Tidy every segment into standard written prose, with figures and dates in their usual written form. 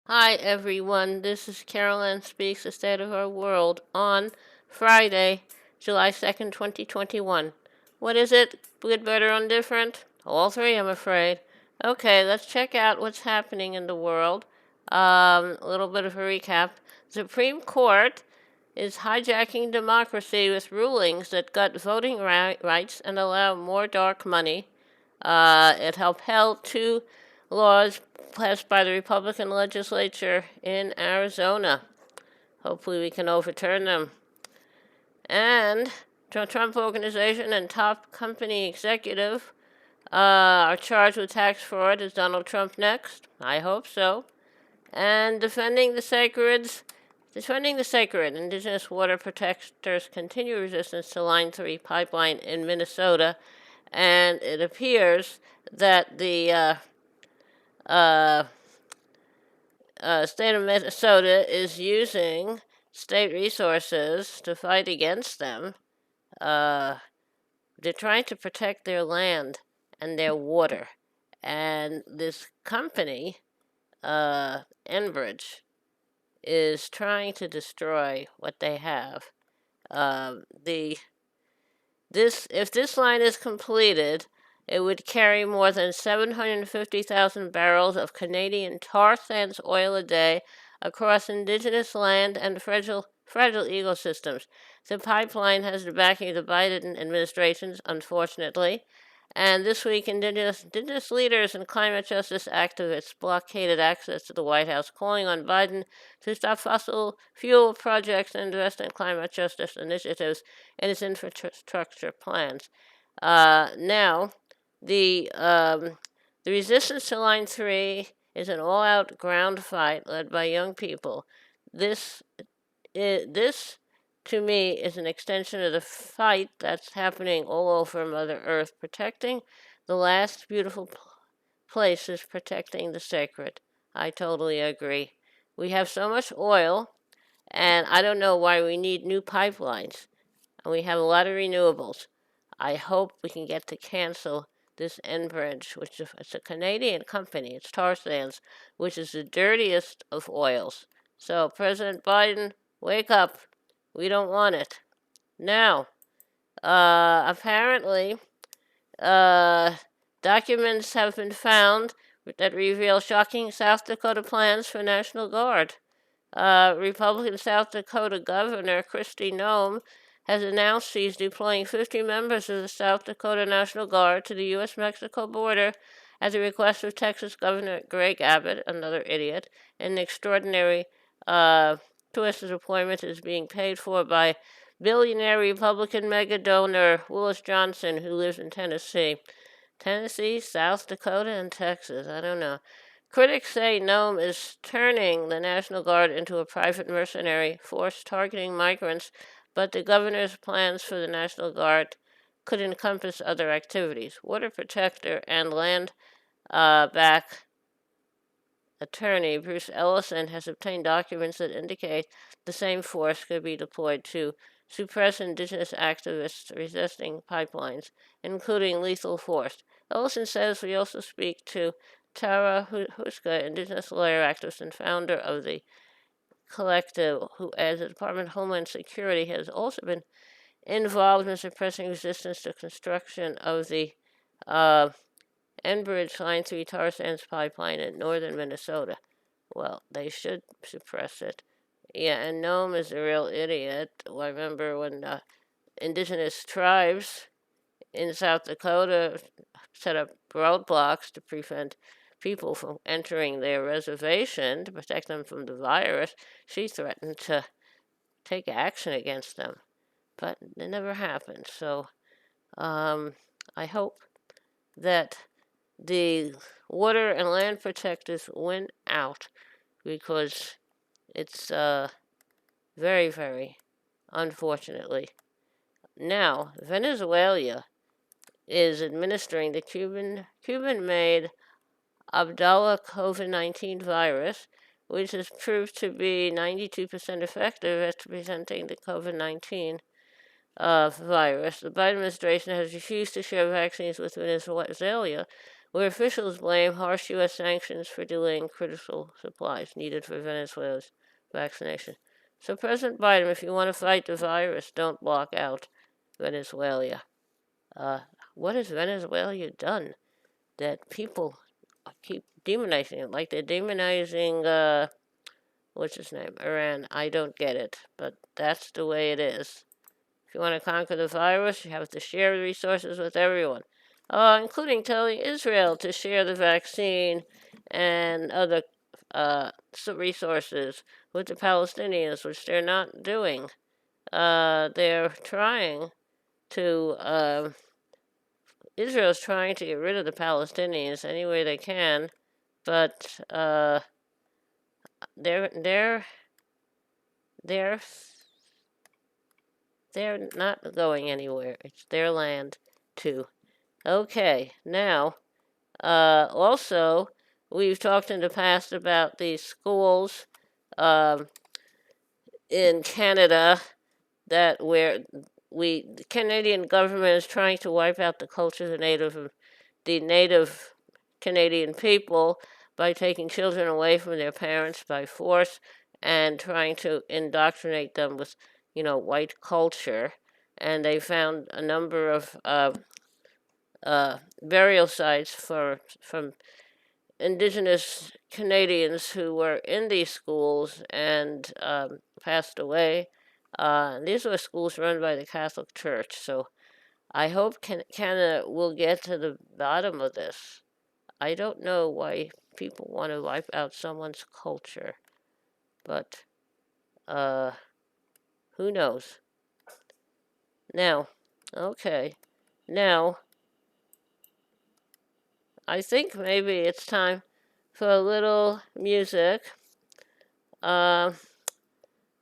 Hi everyone, this is Carolyn Speaks the State of Our World on Friday, July 2nd, 2021. What is it? Good, better, or different? All three, I'm afraid. Okay, let's check out what's happening in the world. A little bit of a recap. Supreme Court is hijacking democracy with rulings that gut voting rights and allow more dark money. It upheld two laws passed by the Republican legislature in Arizona. Hopefully, we can overturn them. And the Trump Organization and top company executive are charged with tax fraud. Is Donald Trump next? I hope so. And defending the sacred, indigenous water protectors continue resistance to Line 3 pipeline in Minnesota. And it appears that the uh, state of Minnesota is using state resources to fight against them. Uh, they're trying to protect their land and their water. And this company, Enbridge, is trying to destroy what they have. If this line is completed, it would carry more than 750,000 barrels of Canadian tar sands oil a day across indigenous land and fragile ecosystems. The pipeline has the backing of the Biden administration, unfortunately. And this week, indigenous leaders and climate justice activists blockaded access to the White House, calling on Biden to stop fossil fuel projects and invest in climate justice initiatives in its infrastructure plans. Now, the resistance to Line 3 is an all-out ground fight led by young people. This to me, is an extension of the fight that's happening all over Mother Earth. Protecting the last beautiful place is protecting the sacred. I totally agree. We have so much oil, and I don't know why we need new pipelines. And we have a lot of renewables. I hope we can get to cancel this Enbridge, which is it's a Canadian company. It's tar sands, which is the dirtiest of oils. So, President Biden, wake up. We don't want it. Now, apparently, uh, documents have been found that reveal shocking South Dakota plans for National Guard. Republican South Dakota Governor Kristi Noem has announced she's deploying 50 members of the South Dakota National Guard to the U.S. Mexico border at the request of Texas Governor Greg Abbott, another idiot. An extraordinary twisted deployment is being paid for by billionaire Republican mega donor Willis Johnson, who lives in Tennessee. Tennessee, South Dakota, and Texas. I don't know. Critics say Nome is turning the National Guard into a private mercenary force targeting migrants, but the governor's plans for the National Guard could encompass other activities. Water protector and land back attorney Bruce Ellison has obtained documents that indicate the same force could be deployed to suppress indigenous activists resisting pipelines, including lethal force. Ellison says we also speak to Tara Huska, indigenous lawyer, activist, and founder of the collective, who, as the Department of Homeland Security, has also been involved in suppressing resistance to construction of the uh, Enbridge Line 3 tar sands pipeline in northern Minnesota. Well, they should suppress it. Yeah, and Nome is a real idiot. Well, I remember when indigenous tribes in South Dakota set up roadblocks to prevent people from entering their reservation to protect them from the virus. She threatened to take action against them, but it never happened. So I hope that the water and land protectors win out because it's very, very unfortunately. Now, Venezuela is administering the Cuban-made Abdala COVID-19 virus, which has proved to be 92% effective at preventing the COVID-19 virus. The Biden administration has refused to share vaccines with Venezuela, where officials blame harsh U.S. sanctions for delaying critical supplies needed for Venezuela's vaccination. So, President Biden, if you want to fight the virus, don't block out Venezuela. What has Venezuela done that people keep demonizing it? Like they're demonizing, what's his name? Iran. I don't get it, but that's the way it is. If you want to conquer the virus, you have to share the resources with everyone, including telling Israel to share the vaccine and other resources with the Palestinians, which they're not doing. They're trying to. Israel's trying to get rid of the Palestinians any way they can, but they're they're they're they're not going anywhere. It's their land too. Okay, now also we've talked in the past about these schools um, in Canada that where the Canadian government is trying to wipe out the culture of the native Canadian people by taking children away from their parents by force and trying to indoctrinate them with, white culture. And they found a number of burial sites from Indigenous Canadians who were in these schools and passed away. These were schools run by the Catholic Church, so I hope Canada will get to the bottom of this. I don't know why people want to wipe out someone's culture, but who knows? Now, okay, now I think maybe it's time for a little music.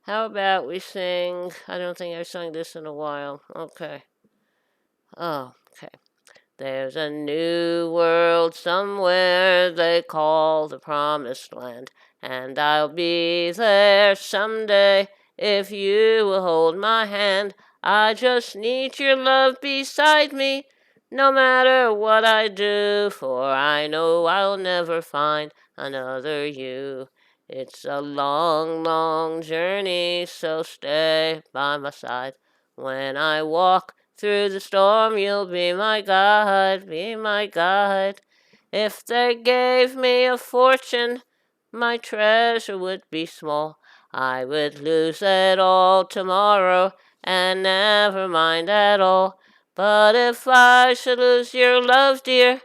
How about we sing? I don't think I've sung this in a while. Okay. Oh, okay. There's a new world somewhere they call the Promised Land, and I'll be there someday if you will hold my hand. I just need your love beside me, no matter what I do, for I know I'll never find another you. It's a long, long journey, so stay by my side when I walk through the storm. You'll be my guide, be my guide. If they gave me a fortune, my treasure would be small. I would lose it all tomorrow and never mind at all. But if I should lose your love, dear,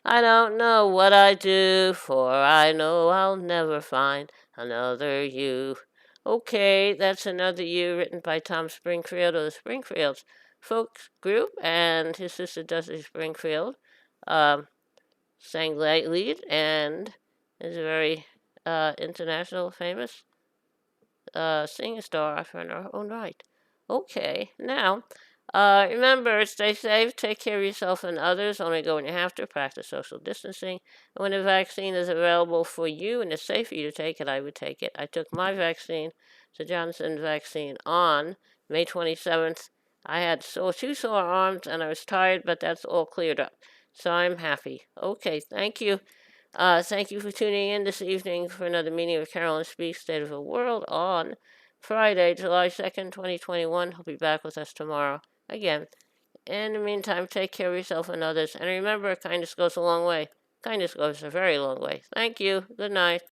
I don't know what I'd do, for I know I'll never find another you. Okay, that's Another You, written by Tom Springfield of the Springfields Folks Group, and his sister Dusty Springfield sang lead and is a very international famous singing star of her own right. Okay, now remember, stay safe, take care of yourself and others. Only go when you have to. Practice social distancing. And when a vaccine is available for you and it's safe for you to take it, I would take it. I took my vaccine, the Johnson vaccine, on May 27th. I had two sore arms and I was tired, but that's all cleared up. So I'm happy. Okay, thank you. Thank you for tuning in this evening for another meeting of Carolyn Speaks State of the World on Friday, July 2nd, 2021. He'll be back with us tomorrow again. In the meantime, take care of yourself and others. And remember, kindness goes a long way. Kindness goes a very long way. Thank you. Good night.